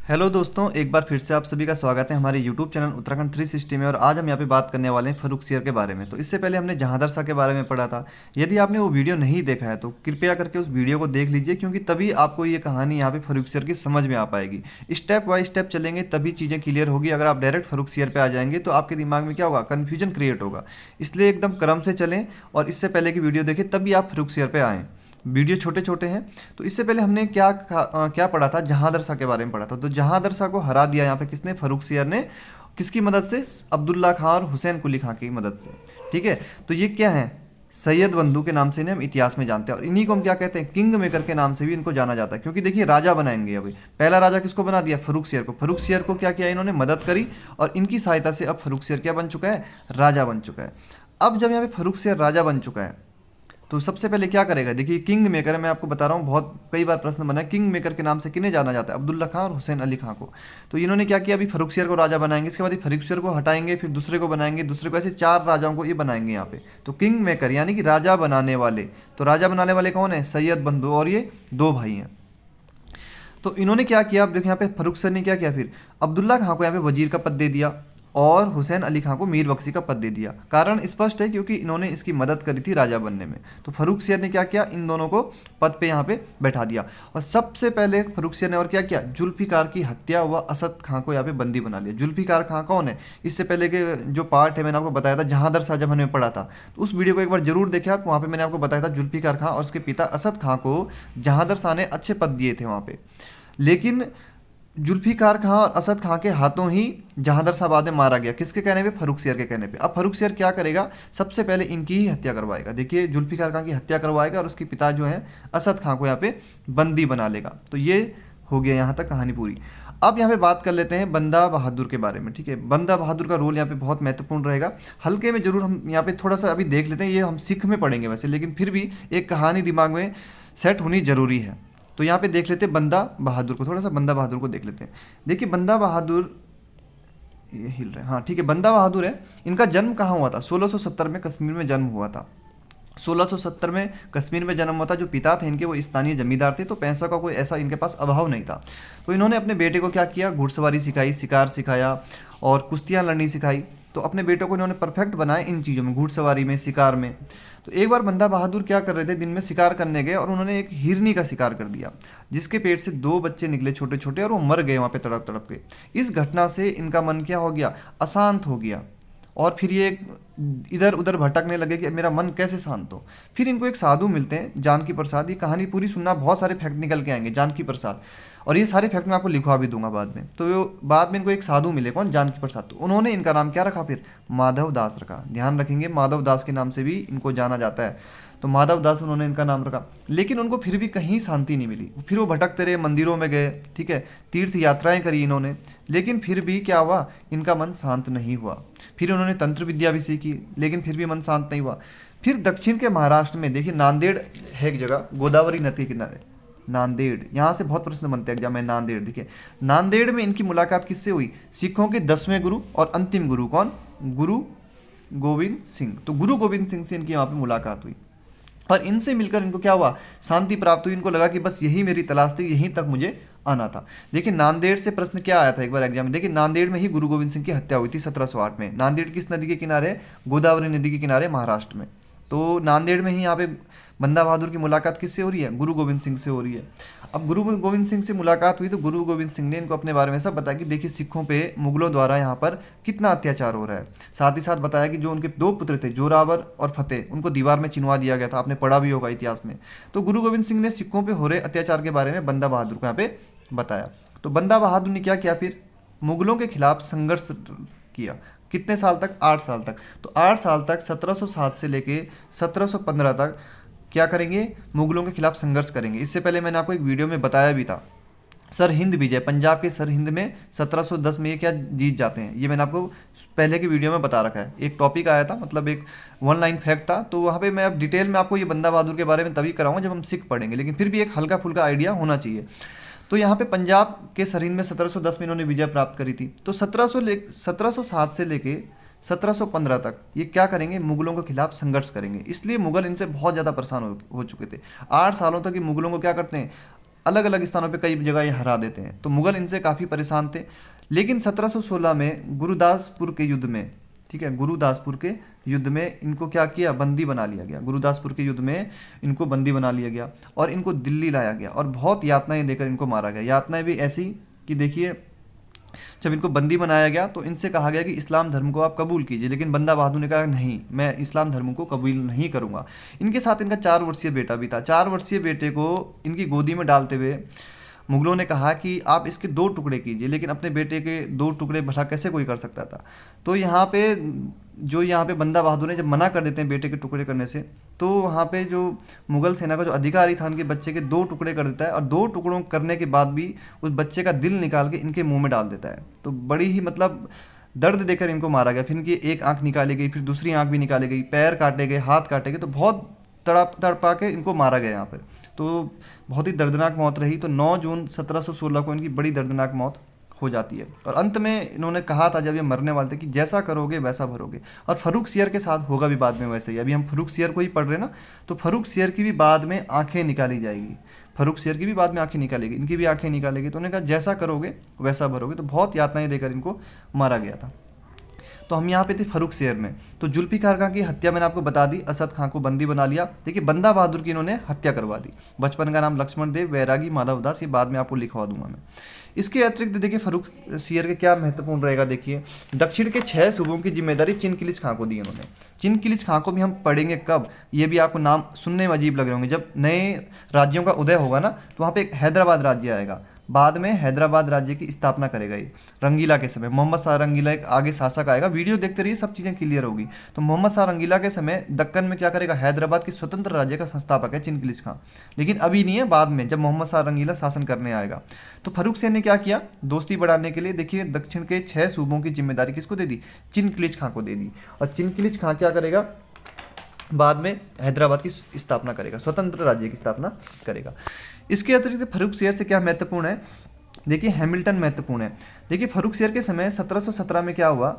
Hello दोस्तों, एक बार फिर से आप सभी का स्वागत है हमारे यूट्यूब चैनल उत्तराखंड 360 में। और आज हम यहाँ पे बात करने वाले हैं फर्रुखसियर के बारे में। तो इससे पहले हमने जहांदर शाह के बारे में पढ़ा था। यदि आपने वो वीडियो नहीं देखा है तो कृपया करके उस वीडियो को देख लीजिए, क्योंकि तभी आपको ये कहानी यहाँ पे फर्रुखसियर की समझ में आ पाएगी। स्टेप बाय स्टेप चलेंगे तभी चीज़ें क्लियर होगी। अगर आप डायरेक्ट फर्रुखसियर पे आ जाएंगे तो आपके दिमाग में क्या होगा, कन्फ्यूजन क्रिएट होगा। इसलिए एकदम क्रम से चलें और इससे पहले की वीडियो देखें तभी आप फर्रुखसियर पे आएँ। वीडियो छोटे छोटे हैं। तो इससे पहले हमने क्या पढ़ा था, जहांदर शाह के बारे में पढ़ा था। तो जहांदर शाह को हरा दिया यहाँ पे किसने, फर्रुखसियर ने। किसकी मदद से? अब्दुल्ला खां और हुसैन कुली खां की मदद से। ठीक है। तो ये क्या है, सैयद बंधु के नाम से इन्हें हम इतिहास में जानते हैं। और इन्हीं को हम क्या कहते हैं, किंग मेकर के नाम से भी इनको जाना जाता है। क्योंकि देखिए राजा बनाएंगे अभी। पहला राजा किसको बना दिया, फर्रुखसियर को। फर्रुखसियर को क्या किया, इन्होंने मदद करी और इनकी सहायता से अब फर्रुखसियर क्या बन चुका है, राजा बन चुका है। अब जब यहाँ पे फर्रुखसियर राजा बन चुका है तो सबसे पहले क्या करेगा, देखिए किंग मेकर है, मैं आपको बता रहा हूँ, बहुत कई बार प्रश्न बना है किंग मेकर के नाम से किन्हें जाना जाता है, अब्दुल्ला खां और हुसैन अली खां को। तो इन्होंने क्या किया, अभी फर्रुखसियर को राजा बनाएंगे, इसके बाद फर्रुखसियर को हटाएंगे, फिर दूसरे को बनाएंगे, दूसरे को, ऐसे चार राजाओं को ये बनाएंगे यहाँ पे। तो किंग मेकर यानी कि राजा बनाने वाले। तो राजा बनाने वाले कौन है, सैयद बंधु, और ये दो भाई हैं। तो इन्होंने क्या किया, अब देखो यहाँ पे फर्रुखसियर ने क्या किया, फिर अब्दुल्ला खां को यहाँ पे वजीर का पद दे दिया और हुसैन अली खां को मीर बख्शी का पद दे दिया। कारण स्पष्ट है, क्योंकि इन्होंने इसकी मदद करी थी राजा बनने में। तो फर्रुखसियर ने क्या किया, इन दोनों को पद पे यहाँ पे बैठा दिया। और सबसे पहले फर्रुखसियर ने और क्या किया, जुल्फिकार की हत्या व असद खां को यहाँ पे बंदी बना लिया। जुल्फिकार खां कौन है, इससे पहले के जो पार्ट है मैंने आपको बताया था, जहांदर शाह जब हमने पढ़ा था, तो उस वीडियो को एक बार जरूर देखें आप। वहाँ पे मैंने आपको बताया था जुल्फिकार खां और उसके पिता असद खां को जहांदर शाह ने अच्छे पद दिए थे वहाँ पे। लेकिन जुल्फिकार खां और असद खां के हाथों ही जहांदर शाह बाद में मारा गया। किसके कहने पे, फर्रुखसियर के कहने पे। अब फर्रुखसियर क्या करेगा, सबसे पहले इनकी ही हत्या करवाएगा। देखिए जुल्फिकार खां की हत्या करवाएगा और उसके पिता जो है असद खां को यहाँ पे बंदी बना लेगा। तो ये हो गया यहाँ तक कहानी पूरी। अब यहाँ पे बात कर लेते हैं बंदा बहादुर के बारे में। ठीक है, बंदा बहादुर का रोल यहाँ पे बहुत महत्वपूर्ण रहेगा। हल्के में जरूर हम यहाँ पे थोड़ा सा अभी देख लेते हैं, ये हम सिख में पढ़ेंगे वैसे, लेकिन फिर भी एक कहानी दिमाग में सेट होनी जरूरी है। तो यहाँ पे देख लेते हैं बंदा बहादुर को, थोड़ा सा बंदा बहादुर को देख लेते हैं। देखिए बंदा बहादुर, ये हिल रहा है, हाँ ठीक है, बंदा बहादुर है। इनका जन्म कहाँ हुआ था, 1670 में कश्मीर में जन्म हुआ था। 1670 में कश्मीर में जन्म हुआ था। जो पिता थे इनके वो स्थानीय जमींदार थे, तो पैसों का कोई ऐसा इनके पास अभाव नहीं था। तो इन्होंने अपने बेटे को क्या किया, घुड़सवारी सिखाई, शिकार सिखाया और कुश्तियाँ लड़नी सिखाई। तो अपने बेटों को इन्होंने परफेक्ट बनाया इन चीज़ों में, घुड़सवारी में, शिकार में। तो एक बार बंदा बहादुर क्या कर रहे थे, दिन में शिकार करने गए और उन्होंने एक हिरनी का शिकार कर दिया, जिसके पेट से दो बच्चे निकले छोटे छोटे, और वो मर गए वहाँ पे तड़प तड़प के। इस घटना से इनका मन क्या हो गया, अशांत हो गया। और फिर ये इधर उधर भटकने लगे कि मेरा मन कैसे शांत हो। फिर इनको एक साधु मिलते हैं, जानकी प्रसाद। ये कहानी पूरी सुनना, बहुत सारे फैक्ट निकल के आएंगे, जानकी प्रसाद। और ये सारे फैक्ट मैं आपको लिखवा भी दूंगा बाद में। तो बाद में इनको एक साधु मिले, कौन, जानकी प्रसाद। तो उन्होंने इनका नाम क्या रखा, फिर माधव दास रखा। ध्यान रखेंगे, माधव दास के नाम से भी इनको जाना जाता है। तो माधव दास उन्होंने इनका नाम रखा। लेकिन उनको फिर भी कहीं शांति नहीं मिली। फिर वो भटकते रहे, मंदिरों में गए, ठीक है, तीर्थ यात्राएं करी इन्होंने, लेकिन फिर भी क्या हुआ, इनका मन शांत नहीं हुआ। फिर उन्होंने तंत्र विद्या भी सीखी, लेकिन फिर भी मन शांत नहीं हुआ। फिर दक्षिण के महाराष्ट्र में, देखिए नांदेड़ है एक जगह, गोदावरी नदी के किनारे, नांदेड़, यहाँ से बहुत प्रश्न बनते हैं एग्जाम में। नांदेड़, देखिए नांदेड़ में इनकी मुलाकात किससे हुई, सिखों के 10वें गुरु और अंतिम गुरु, कौन, गुरु गोविंद सिंह। तो गुरु गोविंद सिंह से इनकी यहाँ पे मुलाकात हुई और इनसे मिलकर इनको क्या हुआ, शांति प्राप्त हुई। इनको लगा कि बस यही मेरी तलाश थी, यहीं तक मुझे आना था। देखिए नांदेड़ से प्रश्न क्या आया था एक बार एग्जाम में, देखिए नांदेड़ में ही गुरु गोविंद सिंह की हत्या हुई थी 1708 में। नांदेड़ किस नदी के किनारे है, गोदावरी नदी के किनारे, महाराष्ट्र में। तो नांदेड़ में ही यहाँ पे बंदा बहादुर की मुलाकात किससे हो रही है, गुरु गोविंद सिंह से हो रही है। अब गुरु गोविंद सिंह से मुलाकात हुई तो गुरु गोविंद सिंह ने इनको अपने बारे में सब बताया कि देखिए सिखों पे मुगलों द्वारा यहाँ पर कितना अत्याचार हो रहा है। साथ ही साथ बताया कि जो उनके दो पुत्र थे, जोरावर और फतेह, उनको दीवार में चिनवा दिया गया था, आपने पढ़ा भी होगा इतिहास में। तो गुरु गोविंद सिंह ने सिखों पे हो रहे अत्याचार के बारे में बंदा बहादुर को यहाँ पे बताया। तो बंदा बहादुर ने क्या किया, फिर मुगलों के खिलाफ संघर्ष किया। कितने साल तक, 8 साल तक। तो 8 साल तक 1707 से लेके 1715 तक क्या करेंगे, मुगलों के खिलाफ संघर्ष करेंगे। इससे पहले मैंने आपको एक वीडियो में बताया भी था, सर हिंद विजय, पंजाब के सर हिंद में 1710 में ये क्या जीत जाते हैं, ये मैंने आपको पहले की वीडियो में बता रखा है। एक टॉपिक आया था, मतलब एक वन लाइन फैक्ट था, तो वहाँ पे मैं अब डिटेल में आपको ये बंदा बहादुर के बारे में तभी कराऊंगा जब हम सिख पढ़ेंगे, लेकिन फिर भी एक हल्का फुल्का आइडिया होना चाहिए। तो यहाँ पे पंजाब के सरहिंद में 1710 में इन्होंने विजय प्राप्त करी थी। तो 1707 से लेके 1715 तक ये क्या करेंगे, मुगलों के खिलाफ संघर्ष करेंगे। इसलिए मुगल इनसे बहुत ज़्यादा परेशान हो चुके थे। 8 सालों तक ये मुगलों को क्या करते हैं, अलग अलग स्थानों पे कई जगह ये हरा देते हैं। तो मुगल इनसे काफ़ी परेशान थे। लेकिन 1716 में गुरुदासपुर के युद्ध में, ठीक है, गुरुदासपुर के युद्ध में इनको क्या किया, बंदी बना लिया गया। गुरुदासपुर के युद्ध में इनको बंदी बना लिया गया और इनको दिल्ली लाया गया और बहुत यातनाएं देकर इनको मारा गया। यातनाएं भी ऐसी कि देखिए, जब इनको बंदी बनाया गया तो इनसे कहा गया कि इस्लाम धर्म को आप कबूल कीजिए, लेकिन बंदा बहादुर ने कहा नहीं, मैं इस्लाम धर्म को कबूल नहीं करूंगा। इनके साथ इनका 4 वर्षीय बेटा भी था। 4 वर्षीय बेटे को इनकी गोदी में डालते हुए मुगलों ने कहा कि आप इसके 2 टुकड़े कीजिए, लेकिन अपने बेटे के 2 टुकड़े भला कैसे कोई कर सकता था। तो यहाँ पे बंदा बहादुर ने जब मना कर देते हैं बेटे के टुकड़े करने से, तो वहाँ पे जो मुगल सेना का जो अधिकारी था उनके बच्चे के 2 टुकड़े कर देता है और 2 टुकड़ों करने के बाद भी उस बच्चे का दिल निकाल के इनके मुंह में डाल देता है। तो बड़ी ही मतलब दर्द देकर इनको मारा गया। फिर इनकी एक आंख निकाली गई, फिर दूसरी आंख भी निकाली गई, पैर काटे गए, हाथ काटे गए, तो बहुत तड़पा के इनको मारा गया यहाँ पर। तो बहुत ही दर्दनाक मौत रही। तो 9 जून 1716 को इनकी बड़ी दर्दनाक मौत हो जाती है। और अंत में इन्होंने कहा था जब ये मरने वाले थे कि जैसा करोगे वैसा भरोगे। और फर्रुखसियर के साथ होगा भी बाद में वैसे ही। अभी हम फर्रुखसियर को ही पढ़ रहे हैं ना, तो फर्रुखसियर की भी बाद में आंखें निकाली जाएगी। फर्रुखसियर की भी बाद में आंखें निकालेगी, इनकी भी आंखें निकालेगी। तो उन्होंने कहा जैसा करोगे वैसा भरोगे। तो बहुत यातनाएं देकर इनको मारा गया था। तो हम यहाँ पे थे फर्रुखसियर में। तो जुल्फिकार खां की हत्या मैंने आपको बता दी, असद खां को बंदी बना लिया। देखिए बंदा बहादुर की इन्होंने हत्या करवा दी। बचपन का नाम लक्ष्मण देव, वैरागी, माधव दास, ये बाद में आपको लिखवा दूंगा मैं। इसके अतिरिक्त देखिए फर्रुखसियर के क्या महत्वपूर्ण रहेगा। देखिए दक्षिण के 6 सूबों की जिम्मेदारी चिनकिलिच खां को दी इन्होंने। चिनकिलिच खां को भी हम पढ़ेंगे कब, ये भी आपको नाम सुनने में अजीब लग रहे होंगे। जब नए राज्यों का उदय होगा ना, तो वहाँ पे एक हैदराबाद राज्य आएगा। बाद में हैदराबाद राज्य की स्थापना करेगा ये रंगीला के समय। मोहम्मद शाह रंगीला एक आगे शासक आएगा, वीडियो देखते रहिए सब चीज़ें क्लियर होगी। तो मोहम्मद शाह रंगीला के समय दक्कन में क्या करेगा, हैदराबाद की स्वतंत्र राज्य का संस्थापक है चिनकिलिच खां। लेकिन अभी नहीं है, बाद में जब मोहम्मद शाह रंगीला शासन करने आएगा। तो फर्रुखसियर ने क्या किया, दोस्ती बढ़ाने के लिए देखिए दक्षिण के 6 सूबों की जिम्मेदारी किसको दे दी, चिनकिलिच खां को दे दी। और चिनकिलिच खां क्या करेगा, बाद में हैदराबाद की स्थापना करेगा, स्वतंत्र राज्य की स्थापना करेगा। इसके अतिरिक्त फर्रुखसियर से क्या महत्वपूर्ण है, देखिए हैमिल्टन महत्वपूर्ण है। देखिए फर्रुखसियर के समय 1717 में क्या हुआ,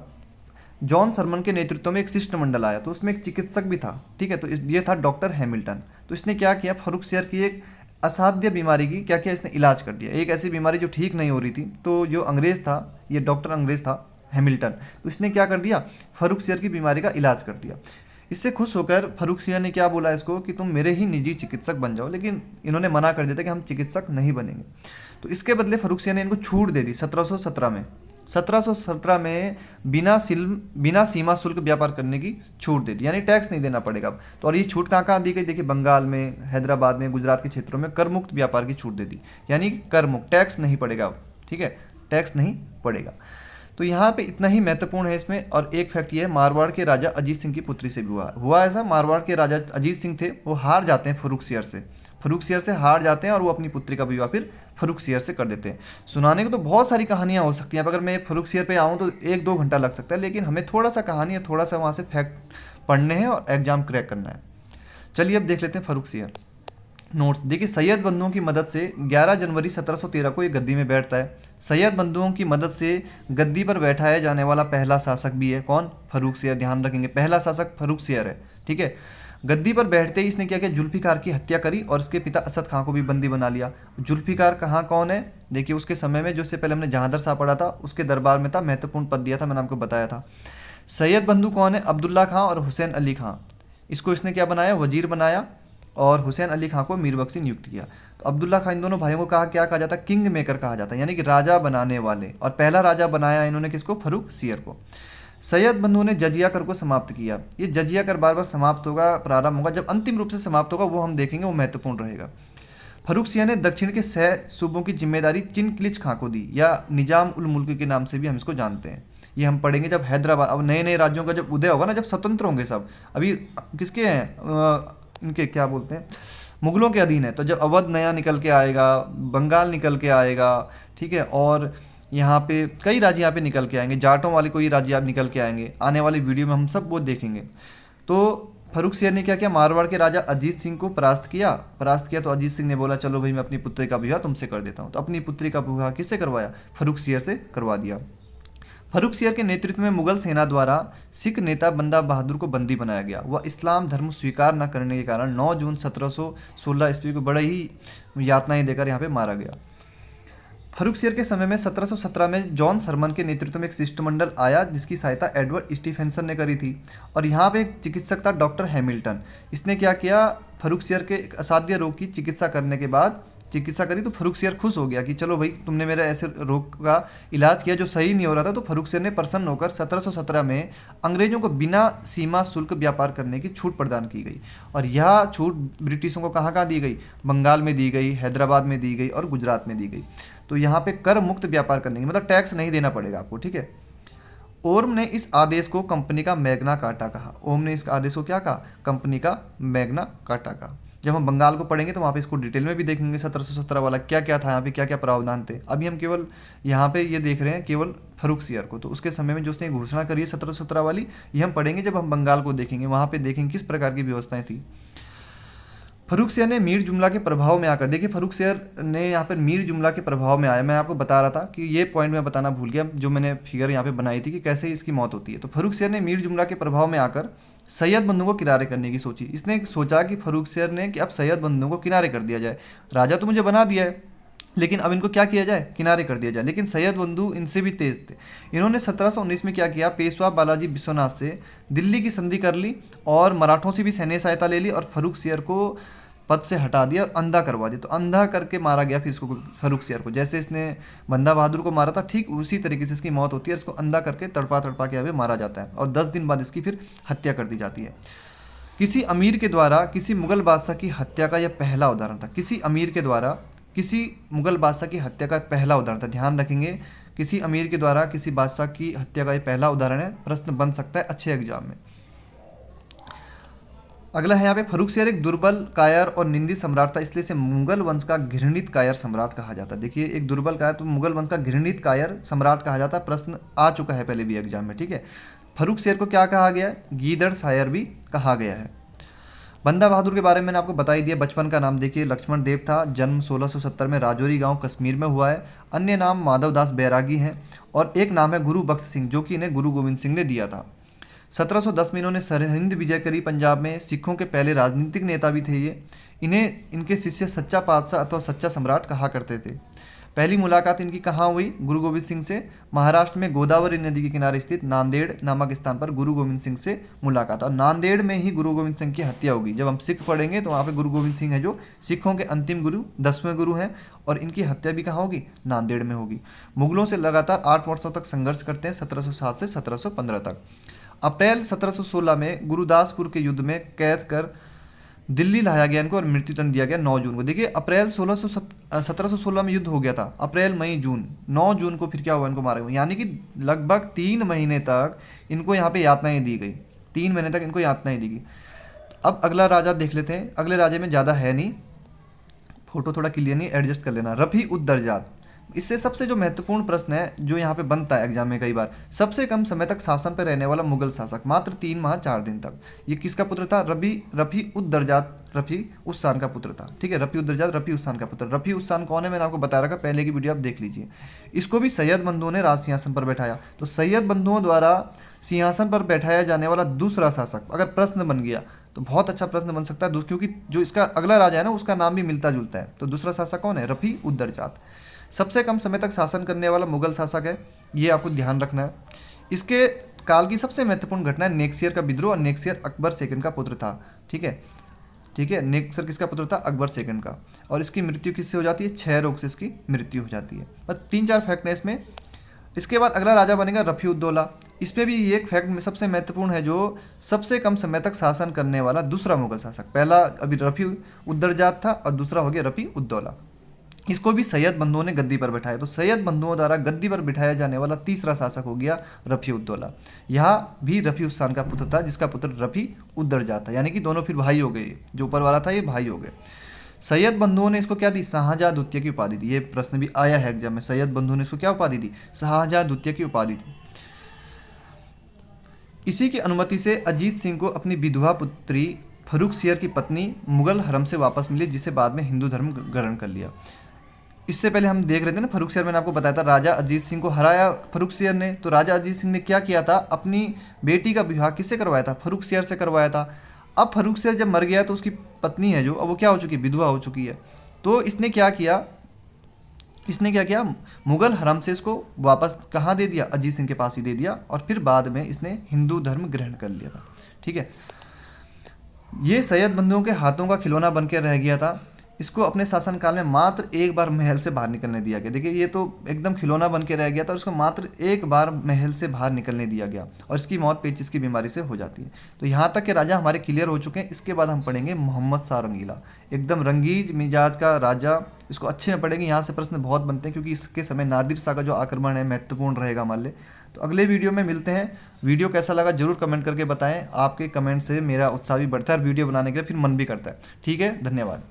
जॉन सरमन के नेतृत्व में एक शिष्टमंडल आया। तो उसमें एक चिकित्सक भी था, ठीक है। तो ये था डॉक्टर हैमिल्टन। तो इसने क्या किया, फर्रुखसियर की एक असाध्य बीमारी की क्या किया, इसने इलाज कर दिया। एक ऐसी बीमारी जो ठीक नहीं हो रही थी। तो जो अंग्रेज़ था, ये डॉक्टर अंग्रेज़ था हैमिल्टन, तो इसने क्या कर दिया, फर्रुखसियर की बीमारी का इलाज कर दिया। इससे खुश होकर फर्रुखसियर ने क्या बोला इसको कि तुम मेरे ही निजी चिकित्सक बन जाओ। लेकिन इन्होंने मना कर दिया था कि हम चिकित्सक नहीं बनेंगे। तो इसके बदले फर्रुखसियर ने इनको छूट दे दी 1717 में। 1717 में बिना सीमा शुल्क व्यापार करने की छूट दे दी, यानी टैक्स नहीं देना पड़ेगा। तो और ये छूट कहाँ कहाँ दी गई, देखिए बंगाल में, हैदराबाद में, गुजरात के क्षेत्रों में कर मुक्त व्यापार की छूट दे दी। यानी कर मुक्त, टैक्स नहीं पड़ेगा, ठीक है, टैक्स नहीं पड़ेगा। तो यहाँ पे इतना ही महत्वपूर्ण है इसमें। और एक फैक्ट ये है, मारवाड़ के राजा अजीत सिंह की पुत्री से भी हुआ ऐसा। मारवाड़ के राजा अजीत सिंह थे, वो हार जाते हैं फर्रुखसियर से हार जाते हैं और वो अपनी पुत्री का विवाह फिर फर्रुखसियर से कर देते हैं। सुनाने को तो बहुत सारी कहानियाँ हो सकती हैं। अब अगर मैं फर्रुखसियर पे आऊँ तो 1-2 घंटा लग सकता है, लेकिन हमें थोड़ा सा कहानी, थोड़ा सा वहाँ से फैक्ट पढ़ने हैं और एग्जाम क्रैक करना है। चलिए अब देख लेते हैं फर्रुखसियर नोट्स। देखिए सैयद बंधुओं की मदद से 11 जनवरी 1713 को ये गद्दी में बैठता है। सैयद बंधुओं की मदद से गद्दी पर बैठाया जाने वाला पहला शासक भी है कौन, फर्रुखसियर। ध्यान रखेंगे पहला शासक फर्रुखसियर है, ठीक है। गद्दी पर बैठते ही इसने क्या किया, जुल्फिकार की हत्या करी और इसके पिता असद खां को भी बंदी बना लिया। जुल्फिकार कहाँ कौन है, देखिए उसके समय में, जो इससे पहले हमने जहांदर शाह पढ़ा था, उसके दरबार में था, महत्वपूर्ण पद दिया था, मैंने आपको बताया था। सैयद बंधु कौन है, अब्दुल्ला खां और हुसैन अली खां। इसको इसने क्या बनाया, वजीर बनाया, और हुसैन अली खां को मीर बख्शी नियुक्त किया। तो अब्दुल्ला खां इन दोनों भाइयों को क्या कहा जाता है, किंग मेकर कहा जाता है, यानी कि राजा बनाने वाले। और पहला राजा बनाया इन्होंने किसको, फर्रुखसियर को। सैयद बंधु ने जजिया कर को समाप्त किया। ये जजिया कर बार बार समाप्त होगा, प्रारंभ होगा, जब अंतिम रूप से समाप्त होगा वो हम देखेंगे, वो महत्वपूर्ण रहेगा। फर्रुखसियर ने दक्षिण के 6 सूबों की जिम्मेदारी चिनकिलिच खां को दी, या निजाम उल मुल्क के नाम से भी हम इसको जानते हैं। ये हम पढ़ेंगे जब हैदराबाद, अब नए नए राज्यों का जब उदय होगा ना, जब स्वतंत्र होंगे सब। अभी किसके हैं, इनके क्या बोलते हैं, मुगलों के अधीन है। तो जब अवध नया निकल के आएगा, बंगाल निकल के आएगा, ठीक है, और यहाँ पे कई राज्य यहाँ पे निकल के आएंगे, जाटों वाले कोई राज्य आप निकल के आएंगे, आने वाली वीडियो में हम सब वो देखेंगे। तो फर्रुखसियर ने क्या किया, मारवाड़ के राजा अजीत सिंह को परास्त किया। तो अजीत सिंह ने बोला चलो भाई मैं अपनी पुत्री का विवाह तुमसे कर देता हूँ। तो अपनी पुत्री का विवाह किससे करवाया, फर्रुखसियर से करवा दिया। फर्रुखसियर के नेतृत्व में मुगल सेना द्वारा सिख नेता बंदा बहादुर को बंदी बनाया गया। वह इस्लाम धर्म स्वीकार न करने के कारण 9 जून 1716 ईस्वी को बड़े ही यातनाएं देकर यहाँ पे मारा गया। फर्रुखसियर के समय में 1717 में जॉन सरमन के नेतृत्व में एक शिष्टमंडल आया जिसकी सहायता एडवर्ड स्टीफेंसन ने करी थी, और यहाँ पे एक चिकित्सक था डॉक्टर हैमिल्टन। इसने क्या किया, फर्रुखसियर के एक असाध्य रोग की चिकित्सा करने के बाद चिकित्सा करी तो फर्रुखसियर खुश हो गया कि चलो भाई तुमने मेरे ऐसे रोग का इलाज किया जो सही नहीं हो रहा था। तो फर्रुखसियर ने प्रसन्न होकर 1717 में अंग्रेजों को बिना सीमा शुल्क व्यापार करने की छूट प्रदान की गई, और यह छूट ब्रिटिशों को कहाँ कहाँ दी गई, बंगाल में दी गई, हैदराबाद में दी गई और गुजरात में दी गई। तो यहाँ पे कर मुक्त व्यापार करने की मतलब टैक्स नहीं देना पड़ेगा आपको, ठीक है। ओम ने इस आदेश को कंपनी का मैग्ना कार्टा कहा। ओम ने इस आदेश को क्या कहा, कंपनी का मैग्ना कार्टा कहा। जब हम बंगाल को पढ़ेंगे तो वहाँ पे इसको डिटेल में भी देखेंगे 1717 वाला क्या क्या था, यहाँ पे क्या क्या प्रावधान थे। अभी हम केवल यहाँ पे ये देख रहे हैं केवल फर्रुखसियर को, तो उसके समय में जो उसने घोषणा करी है 1717 वाली, ये हम पढ़ेंगे जब हम बंगाल को देखेंगे, वहाँ पे देखेंगे किस प्रकार की व्यवस्थाएं थी। फर्रुखसियर ने मीर जुमला के प्रभाव में आकर, देखिए फर्रुखसियर ने यहाँ पर मीर जुमला के प्रभाव में आया। मैं आपको बता रहा था कि ये पॉइंट मैं बताना भूल गया, जो मैंने फिगर यहाँ पे बनाई थी कि कैसे इसकी मौत होती है। तो फर्रुखसियर ने मीर जुमला के प्रभाव में आकर सैयद बंधु को किनारे करने की सोची। इसने सोचा कि फर्रुखसियर ने कि अब सैयद बंधु को किनारे कर दिया जाए, राजा तो मुझे बना दिया है लेकिन अब इनको क्या किया जाए, किनारे कर दिया जाए। लेकिन सैयद बंधु इनसे भी तेज थे। इन्होंने 1719 में क्या किया, पेशवा बालाजी विश्वनाथ से दिल्ली की संधि कर ली और मराठों से भी सैन्य सहायता ले ली और फर्रुखसियर को पद से हटा दिया और अंधा करवा दिया। तो अंधा करके मारा गया फिर इसको, फर्रुखसियर को। जैसे इसने बंदा बहादुर को मारा था ठीक उसी तरीके से इसकी मौत होती है, इसको अंधा करके तड़पा तड़पा के यहाँ पे मारा जाता है और 10 दिन बाद इसकी फिर हत्या कर दी जाती है। किसी अमीर के द्वारा किसी मुगल बादशाह की हत्या का यह पहला उदाहरण था। किसी अमीर के द्वारा किसी मुगल बादशाह की हत्या का पहला उदाहरण था। ध्यान रखेंगे, किसी अमीर के द्वारा किसी बादशाह की हत्या का यह पहला उदाहरण है। प्रश्न बन सकता है अच्छे एग्जाम में। अगला है यहाँ पे, फर्रुखसियर एक दुर्बल, कायर और निंदित सम्राट था, इसलिए इसे मुगल वंश का घृणित कायर सम्राट कहा जाता है। देखिए एक दुर्बल कायर, तो मुगल वंश का घृणित कायर सम्राट कहा जाता है। प्रश्न आ चुका है पहले भी एग्जाम में, ठीक है। फर्रुखसियर को क्या कहा गया है, गीदड़ शायर भी कहा गया है। बंदा बहादुर के बारे में मैंने आपको बता ही दिया। बचपन का नाम देखिए लक्ष्मण देव था। जन्म 1670 में राजौरी गांव कश्मीर में हुआ है। अन्य नाम माधवदास बैरागी हैं और एक नाम है गुरु बख्श सिंह, जो कि इन्हें गुरु गोविंद सिंह ने दिया था। 1710 में इन्होंने सरहिंद विजय करी पंजाब में। सिखों के पहले राजनीतिक नेता भी थे ये। इन्हें इनके शिष्य सच्चा पातशाह अथवा सच्चा सम्राट कहा करते थे। पहली मुलाकात इनकी कहाँ हुई, गुरु गोविंद सिंह से महाराष्ट्र में गोदावरी नदी के किनारे स्थित नांदेड़ नामक स्थान पर गुरु गोविंद सिंह से मुलाकात। और नांदेड़ में ही गुरु गोविंद सिंह की हत्या होगी। जब हम सिख पढ़ेंगे तो वहाँ पे गुरु गोविंद सिंह है जो सिखों के अंतिम गुरु, 10वें गुरु हैं, और इनकी हत्या भी कहाँ होगी, नांदेड़ में होगी। मुगलों से लगातार 8 वर्षों तक संघर्ष करते हैं, 1707 से 1715 तक। अप्रैल 1716 में गुरुदासपुर के युद्ध में कैद कर दिल्ली लाया गया इनको और मृत्यु दंड दिया गया 9 जून को। देखिए अप्रैल 1716 में युद्ध हो गया था, अप्रैल मई जून, 9 जून को फिर क्या हुआ, इनको मारा गया। यानी कि लगभग 3 महीने तक इनको यहाँ पे यातनाएं दी गई। 3 महीने तक इनको यातनाएं दी गई। अब अगला राजा देख लेते हैं। अगले राजे में ज़्यादा है नहीं, फोटो थोड़ा क्लियर नहीं, एडजस्ट कर लेना। रफी उद दर्जात, इससे सबसे जो महत्वपूर्ण प्रश्न है जो यहाँ पे बनता है एग्जाम में कई बार, सबसे कम समय तक शासन पर रहने वाला मुगल शासक, मात्र 3 माह 4 दिन तक। ये किसका पुत्र था, रफी उद दर्जात, रफी उस्सान का पुत्र था, ठीक है। रफी उद दर्जात रफी उस्सान का पुत्र। रफी उस्सान कौन है, मैंने आपको बता रखा, पहले की वीडियो आप देख लीजिए। इसको भी सैयद बंधुओं ने राज सिंहासन पर बैठाया। तो सैयद बंधुओं द्वारा सिंहासन पर बैठाया जाने वाला दूसरा शासक, अगर प्रश्न बन गया तो बहुत अच्छा प्रश्न बन सकता है, क्योंकि जो इसका अगला राजा है ना उसका नाम भी मिलता जुलता है। तो दूसरा शासक कौन है, रफी उद दर्जात। सबसे कम समय तक शासन करने वाला मुगल शासक है, ये आपको ध्यान रखना है। इसके काल की सबसे महत्वपूर्ण घटना है नेक्सियर का विद्रोह। और नेक्सियर अकबर सेकंड का पुत्र था, ठीक है, ठीक है। नेक्सियर किसका पुत्र था, अकबर सेकंड का। और इसकी मृत्यु किससे हो जाती है, क्षय रोग से इसकी मृत्यु हो जाती है। बस 3-4 फैक्ट है इसमें। इसके बाद अगला राजा बनेगा रफी उद दौला। इसमें भी एक फैक्ट में सबसे महत्वपूर्ण है, जो सबसे कम समय तक शासन करने वाला दूसरा मुगल शासक। पहला अभी रफी उद दर्जात था और दूसरा हो गया रफी उद दौला। इसको भी सैयद बंधुओं ने गद्दी पर बैठाया। तो सैयद बंधुओं द्वारा गद्दी पर बिठाया जाने वाला तीसरा शासक हो गया रफी उद दौला। यहाँ भी रफी उस्सान का पुत्र था, जिसका पुत्र रफी उद दर्जात था। यानी कि दोनों फिर भाई हो गए, जो ऊपर वाला था ये भाई हो गए। सैयद बंधुओं ने इसको क्या दी, शाहजहां द्वितीय की उपाधि दी। ये प्रश्न भी आया है एग्जाम में। सैयद बंधुओं ने इसको क्या उपाधि दी, शाहजहां द्वितीय की उपाधि दी। इसी की अनुमति से अजीत सिंह को अपनी विधवा पुत्री फर्रुखसियर की पत्नी मुगल हरम से वापस मिली, जिसे बाद में हिंदू धर्म ग्रहण कर लिया। इससे पहले हम देख रहे थे ना, फर्रुखसियर मैंने आपको बताया था राजा अजीत सिंह को हराया फर्रुखसियर ने। तो राजा अजीत सिंह ने क्या किया था, अपनी बेटी का विवाह किससे करवाया था, फर्रुखसियर से करवाया था। अब फर्रुखसियर जब मर गया तो उसकी पत्नी है जो, अब वो क्या हो चुकी है, विधवा हो चुकी है। तो इसने क्या किया, मुगल हरम से इसको वापस कहाँ दे दिया, अजीत सिंह के पास ही दे दिया, और फिर बाद में इसने हिंदू धर्म ग्रहण कर लिया था। ठीक है, ये सैयद बंधुओं के हाथों का खिलौना बन के रह गया था। इसको अपने शासनकाल में मात्र एक बार महल से बाहर निकलने दिया गया। देखिए ये तो एकदम खिलौना बन के रह गया था, और उसको मात्र एक बार महल से बाहर निकलने दिया गया, और इसकी मौत पेचिश की बीमारी से हो जाती है। तो यहाँ तक के राजा हमारे क्लियर हो चुके हैं। इसके बाद हम पढ़ेंगे मोहम्मद शाह रंगीला, एकदम रंगीज मिजाज का राजा। इसको अच्छे में पढ़ेंगे, यहाँ से प्रश्न बहुत बनते हैं, क्योंकि इसके समय नादिर शाह का जो आक्रमण है महत्वपूर्ण रहेगा मान ले। तो अगले वीडियो में मिलते हैं। वीडियो कैसा लगा जरूर कमेंट करके बताएं। आपके कमेंट से मेरा उत्साह भी बढ़ता है और वीडियो बनाने के लिए फिर मन भी करता है। ठीक है, धन्यवाद।